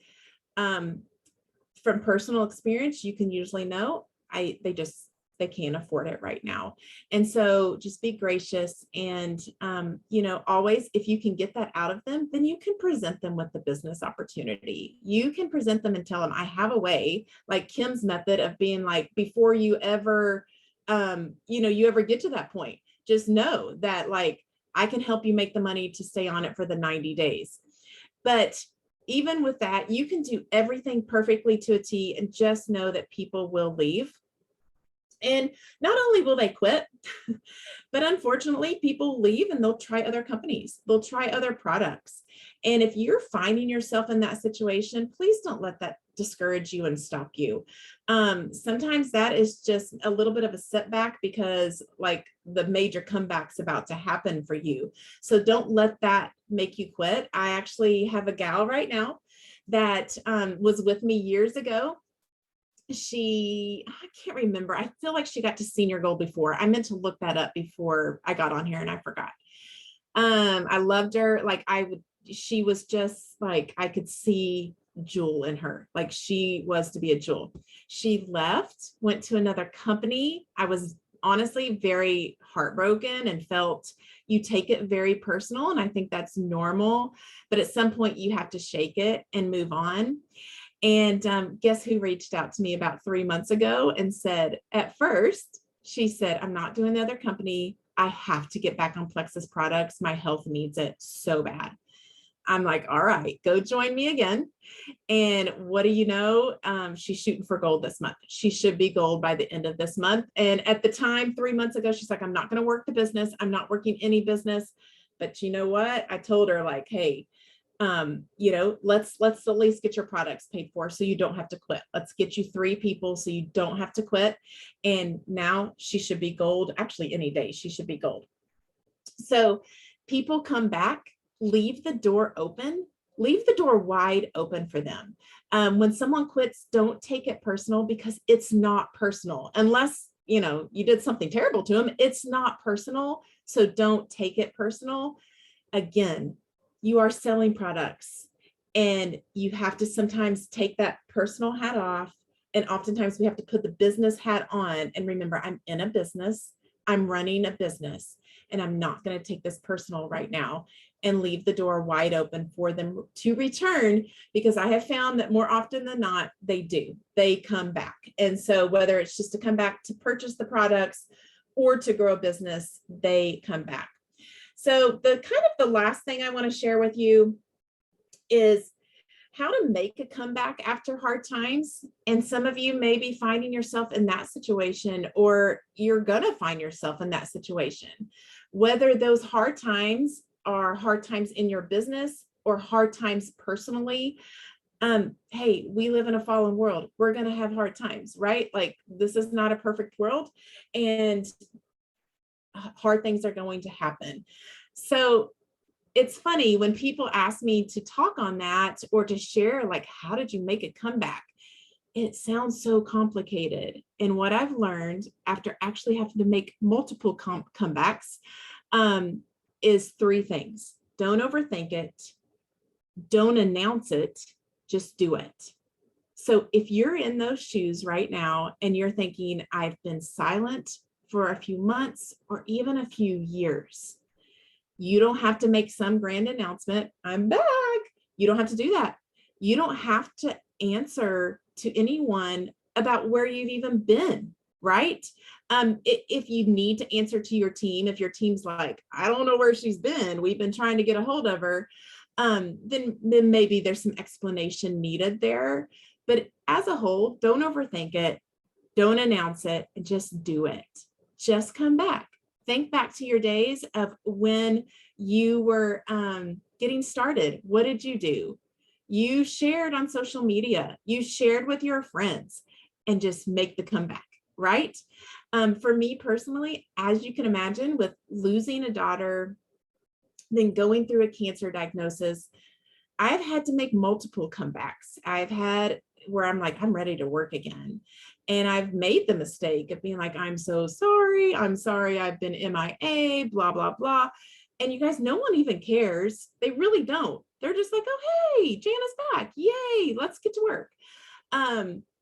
[SPEAKER 1] from personal experience, you can usually know they can't afford it right now. And so just be gracious. And, always, if you can get that out of them, then you can present them with the business opportunity. You can present them and tell them, I have a way, like Kim's method of being like, before you ever, you ever get to that point, just know that, like, I can help you make the money to stay on it for the 90 days. But even with that, you can do everything perfectly to a T and just know that people will leave. And not only will they quit, but unfortunately, people leave and they'll try other companies. They'll try other products. And if you're finding yourself in that situation, please don't let that discourage you and stop you. Sometimes that is just a little bit of a setback, because like the major comeback's about to happen for you. So don't let that make you quit. I actually have a gal right now that was with me years ago. I can't remember. I feel like she got to senior gold before. I meant to look that up before I got on here and I forgot. I loved her. Like she was just like, I could see jewel in her. Like, she was to be a jewel. She left, went to another company. I was honestly very heartbroken and felt, you take it very personal. And I think that's normal, but at some point you have to shake it and move on. And guess who reached out to me about 3 months ago and said, at first, she said, I'm not doing the other company. I have to get back on Plexus products. My health needs it so bad. I'm like, all right, go join me again. And what do you know? She's shooting for gold this month. She should be gold by the end of this month. And at the time, 3 months ago, she's like, I'm not going to work the business. I'm not working any business. But you know what? I told her, like, hey, let's at least get your products paid for so you don't have to quit. Let's get you 3 people so you don't have to quit. And now she should be gold. Actually, any day she should be gold. So people come back, leave the door open, leave the door wide open for them. When someone quits, don't take it personal, because it's not personal unless, you did something terrible to them. It's not personal. So don't take it personal. Again, you are selling products, and you have to sometimes take that personal hat off. And oftentimes we have to put the business hat on and remember, I'm in a business, I'm running a business, and I'm not going to take this personal right now, and leave the door wide open for them to return, because I have found that more often than not, they come back. And so whether it's just to come back to purchase the products or to grow a business, they come back. So the last thing I want to share with you is how to make a comeback after hard times. And some of you may be finding yourself in that situation, or you're going to find yourself in that situation. Whether those hard times are hard times in your business or hard times personally, hey, we live in a fallen world. We're going to have hard times, right? Like, this is not a perfect world, and hard things are going to happen. So it's funny when people ask me to talk on that, or to share, like, how did you make a comeback? It sounds so complicated. And what I've learned after actually having to make multiple comebacks is 3 things. Don't overthink it. Don't announce it. Just do it. So if you're in those shoes right now and you're thinking, I've been silent for a few months or even a few years, you don't have to make some grand announcement, I'm back. You don't have to do that. You don't have to answer to anyone about where you've even been. right? If you need to answer to your team, if your team's like, I don't know where she's been, we've been trying to get a hold of her, then maybe there's some explanation needed there. But as a whole, don't overthink it. Don't announce it. Just do it. Just come back. Think back to your days of when you were getting started. What did you do? You shared on social media. You shared with your friends, and just make the comeback, right? For me personally, as you can imagine, with losing a daughter, then going through a cancer diagnosis, I've had to make multiple comebacks. I've had where I'm like, I'm ready to work again. And I've made the mistake of being like, I'm so sorry. I'm sorry. I've been MIA, blah, blah, blah. And you guys, no one even cares. They really don't. They're just like, oh, hey, Jana's back. Yay, let's get to work.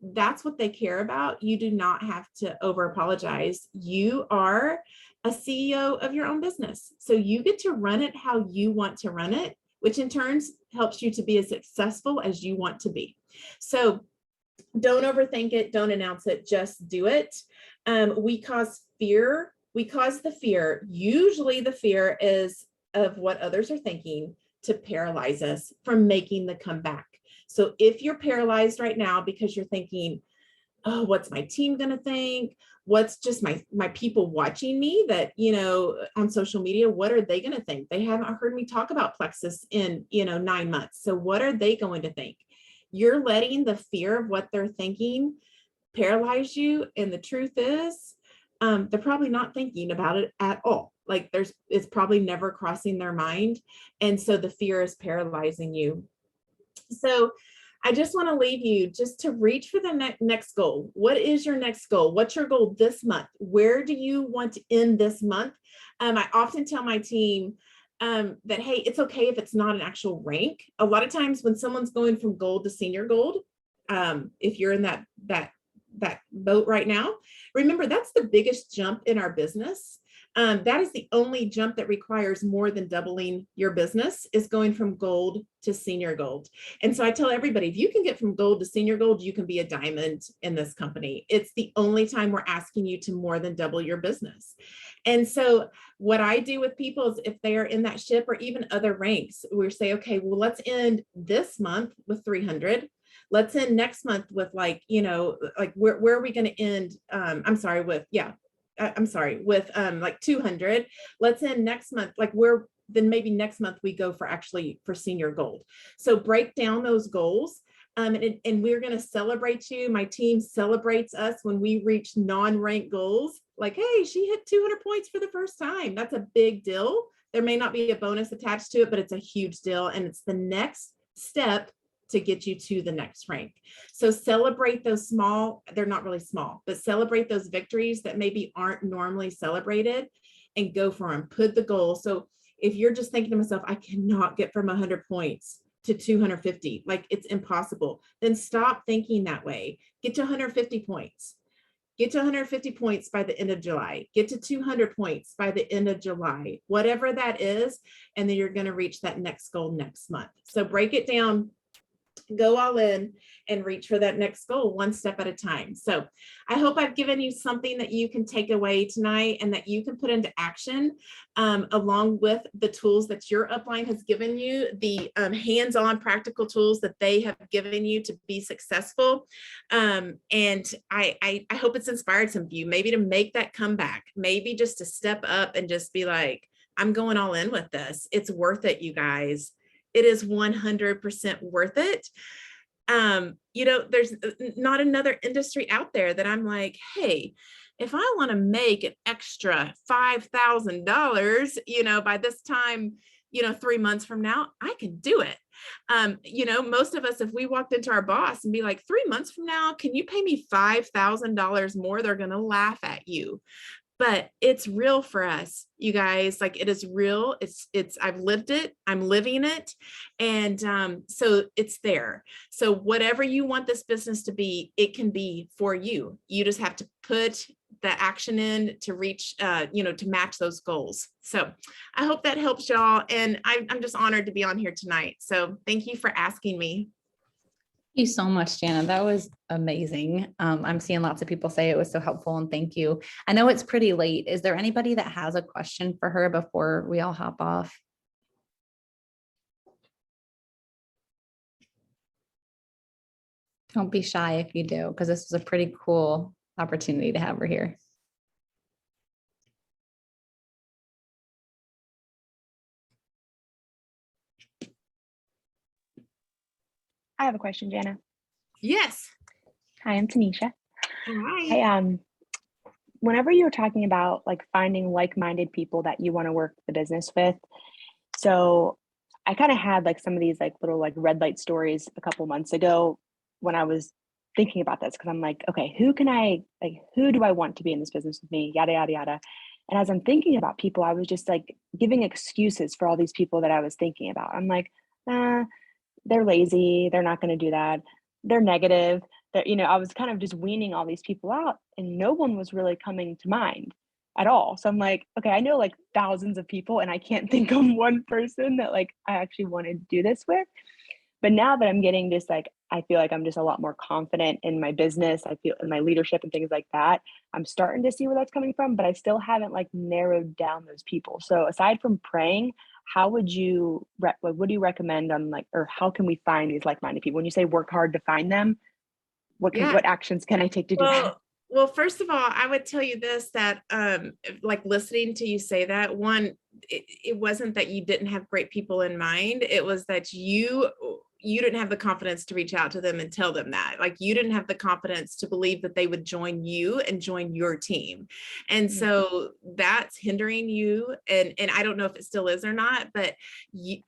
[SPEAKER 1] That's what they care about. You do not have to over apologize. You are a CEO of your own business. So you get to run it how you want to run it, which in turn helps you to be as successful as you want to be. So don't overthink it. Don't announce it. Just do it. We cause fear. We cause the fear. Usually the fear is of what others are thinking to paralyze us from making the comeback. So if you're paralyzed right now because you're thinking, oh, what's my team going to think? What's just my people watching me that, on social media, what are they going to think? They haven't heard me talk about plexus in, 9 months. So what are they going to think? You're letting the fear of what they're thinking paralyze you. And the truth is, they're probably not thinking about it at all. Like it's probably never crossing their mind. And so the fear is paralyzing you. So I just want to leave you just to reach for the next goal. What is your next goal? What's your goal this month? Where do you want to end this month? I often tell my team that, hey, it's okay if it's not an actual rank. A lot of times when someone's going from gold to senior gold, if you're in that boat right now, remember that's the biggest jump in our business. That is the only jump that requires more than doubling your business, is going from gold to senior gold. And so I tell everybody, if you can get from gold to senior gold, you can be a diamond in this company. It's the only time we're asking you to more than double your business. And so what I do with people is if they are in that ship or even other ranks, we say, okay, well, let's end this month with 300. Let's end next month with like where are we going to end? With like 200. Let's end next month, then maybe next month we go for senior gold. So break down those goals. And we're going to celebrate you. My team celebrates us when we reach non-rank goals. Like, hey, she hit 200 points for the first time. That's a big deal. There may not be a bonus attached to it, but it's a huge deal. And it's the next step to get you to the next rank. So celebrate those small, they're not really small, but celebrate those victories that maybe aren't normally celebrated and go for them. Put the goal. So if you're just thinking to myself, I cannot get from 100 points to 250, like it's impossible, then stop thinking that way. Get to 150 points. Get to 150 points by the end of July. Get to 200 points by the end of July, whatever that is. And then you're going to reach that next goal next month. So break it down, go all in, and reach for that next goal one step at a time. So I hope I've given you something that you can take away tonight and that you can put into action, along with the tools that your upline has given you, the hands-on practical tools that they have given you to be successful. And I hope it's inspired some of you, maybe to make that comeback, maybe just to step up and just be like, I'm going all in with this. It's worth it, you guys. It is 100% worth it. There's not another industry out there that I'm like, hey, if I want to make an extra $5,000, by this time, 3 months from now, I can do it. Most of us, if we walked into our boss and be like, 3 months from now, can you pay me $5,000 more? They're going to laugh at you. But it's real for us, you guys. Like, it is real. I've lived it. I'm living it. And so it's there. So whatever you want this business to be, it can be for you. You just have to put the action in to reach, to match those goals. So I hope that helps y'all. And I'm just honored to be on here tonight. So thank you for asking me.
[SPEAKER 2] you so much, Jana. That was amazing. I'm seeing lots of people say it was so helpful, and thank you. I know it's pretty late. Is there anybody that has a question for her before we all hop off? Don't be shy if you do, because this is a pretty cool opportunity to have her here.
[SPEAKER 3] I have a question, Jana.
[SPEAKER 1] Yes.
[SPEAKER 3] Hi, I'm Tanisha.
[SPEAKER 1] Hi.
[SPEAKER 3] Whenever you were talking about like finding like-minded people that you want to work the business with, so I kind of had like some of these like little like red light stories a couple months ago when I was thinking about this, because I'm like, okay, who do I want to be in this business with me? Yada yada yada. And as I'm thinking about people, I was just like giving excuses for all these people that I was thinking about. I'm like, they're lazy, they're not going to do that, they're negative, that I was kind of just weaning all these people out, and no one was really coming to mind at all. So I'm like, okay, I know like thousands of people and I can't think of one person that like I actually want to do this with. But now that I'm getting just like, I feel like I'm just a lot more confident in my business, I feel in my leadership and things like that, I'm starting to see where that's coming from, but I still haven't like narrowed down those people. So aside from praying, how would you what do you recommend on like, or how can we find these like-minded people? When you say work hard to find them,
[SPEAKER 1] Yeah.
[SPEAKER 3] what actions can I take to do that?
[SPEAKER 1] Well, first of all, I would tell you this, that like listening to you say that, one, it wasn't that you didn't have great people in mind. It was that you didn't have the confidence to reach out to them and tell them that. Like, you didn't have the confidence to believe that they would join you and join your team. And so that's hindering you. And I don't know if it still is or not, but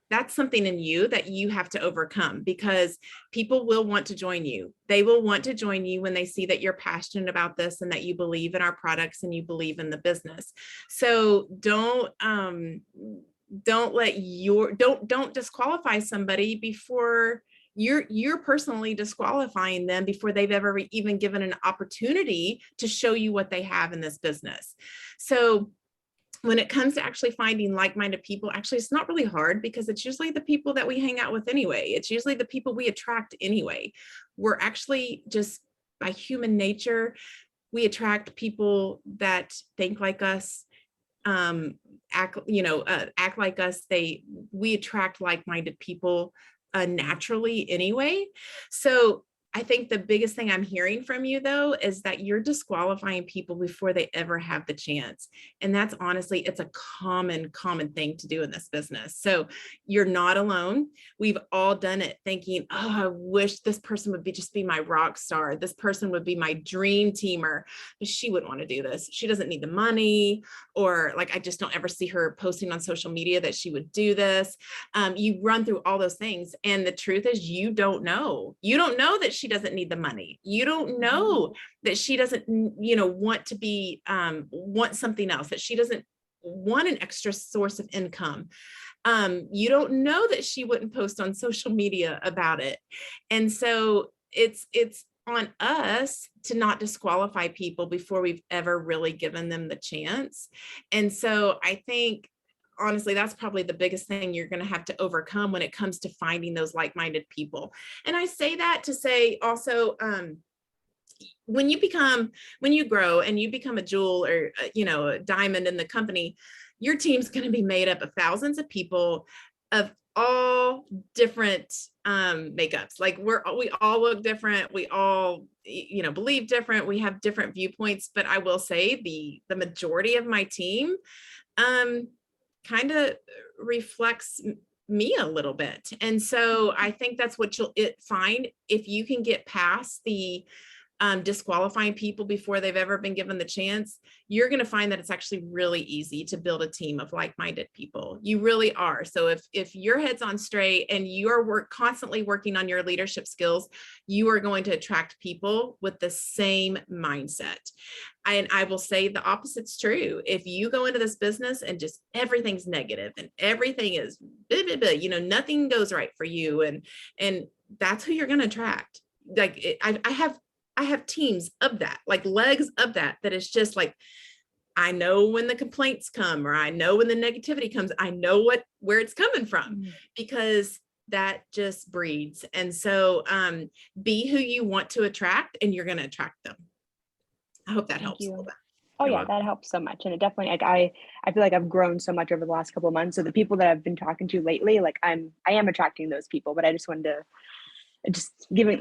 [SPEAKER 1] that's something in you that you have to overcome, because people will want to join you. They will want to join you when they see that you're passionate about this and that you believe in our products and you believe in the business. So don't disqualify somebody before you're personally disqualifying them before they've ever even given an opportunity to show you what they have in this business. So when it comes to actually finding like-minded people, actually, it's not really hard, because it's usually the people that we hang out with anyway. It's usually the people we attract anyway. We're actually just, by human nature, we attract people that think like us, act like us. We attract like-minded people naturally anyway. So I think the biggest thing I'm hearing from you, though, is that you're disqualifying people before they ever have the chance. And that's honestly, it's a common thing to do in this business. So you're not alone. We've all done it, thinking, oh, I wish this person would just be my rock star. This person would be my dream teamer, but she wouldn't want to do this. She doesn't need the money, or like, I just don't ever see her posting on social media that she would do this. You run through all those things. And the truth is, you don't know that she doesn't need the money. You don't know that she doesn't, want to be, want something else, that she doesn't want an extra source of income. You don't know that she wouldn't post on social media about it. And so it's on us to not disqualify people before we've ever really given them the chance. And so I think, honestly, that's probably the biggest thing you're going to have to overcome when it comes to finding those like-minded people. And I say that to say also, when you grow and you become a jewel, or a diamond in the company, your team's going to be made up of thousands of people of all different makeups. Like, we all look different, we all believe different, we have different viewpoints. But I will say the majority of my team kind of reflects me a little bit. And so I think that's what you'll find if you can get past the disqualifying people before they've ever been given the chance. You're going to find that it's actually really easy to build a team of like-minded people. You really are. So if your head's on straight and you're constantly working on your leadership skills, you are going to attract people with the same mindset. And I will say the opposite's true. If you go into this business and just everything's negative and everything is blah, blah, blah, nothing goes right for you, and that's who you're going to attract. Like, I have teams of that, like legs of that is just like, I know when the complaints come, or I know when the negativity comes, I know where it's coming from, because that just breeds. And so be who you want to attract, and you're going to attract them. I hope that
[SPEAKER 3] Thank
[SPEAKER 1] helps a
[SPEAKER 3] you.
[SPEAKER 1] little bit.
[SPEAKER 3] Oh
[SPEAKER 1] You're
[SPEAKER 3] yeah,
[SPEAKER 1] welcome.
[SPEAKER 3] that helps so much. And it definitely, like I feel like I've grown so much over the last couple of months. So the people that I've been talking to lately, like I am attracting those people, but I just wanted to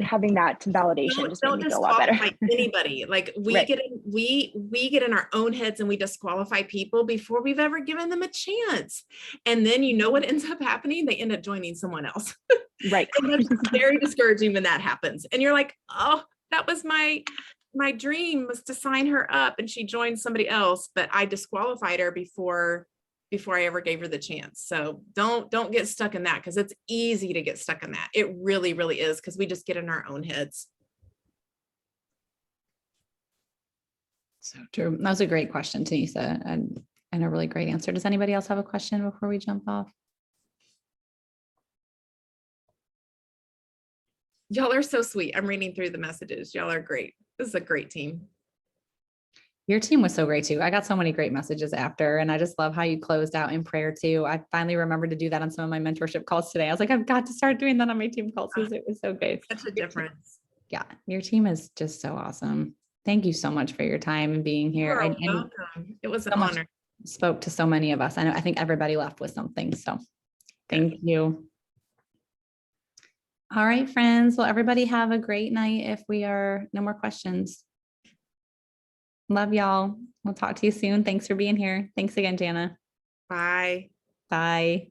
[SPEAKER 3] having that validation just made
[SPEAKER 1] Don't
[SPEAKER 3] me feel a lot better.
[SPEAKER 1] disqualify anybody. Like
[SPEAKER 3] Right.
[SPEAKER 1] we get in our own heads and we disqualify people before we've ever given them a chance. And then you know what ends up happening? They end up joining someone else.
[SPEAKER 3] Right.
[SPEAKER 1] And that's very discouraging when that happens. And you're like, oh, that was my dream, was to sign her up, and she joined somebody else, but I disqualified her before I ever gave her the chance. So don't get stuck in that, because it's easy to get stuck in that. It really, really is, because we just get in our own heads.
[SPEAKER 2] So true. That was a great question, Tanisa, and a really great answer. Does anybody else have a question before we jump off?
[SPEAKER 1] Y'all are so sweet. I'm reading through the messages. Y'all are great. This is a great team.
[SPEAKER 2] Your team was so great too. I got so many great messages after, and I just love how you closed out in prayer too. I finally remembered to do that on some of my mentorship calls today. I was like, I've got to start doing that on my team calls because it was so good.
[SPEAKER 1] Such a difference.
[SPEAKER 2] Yeah, your team is just so awesome. Thank you so much for your time and being here.
[SPEAKER 1] You're welcome. It was an honor.
[SPEAKER 2] Spoke to so many of us. I think everybody left with something. So thank you. All right, friends. Well, everybody have a great night. If we are no more questions. Love y'all. We'll talk to you soon. Thanks for being here. Thanks again, Jana.
[SPEAKER 1] Bye.
[SPEAKER 2] Bye.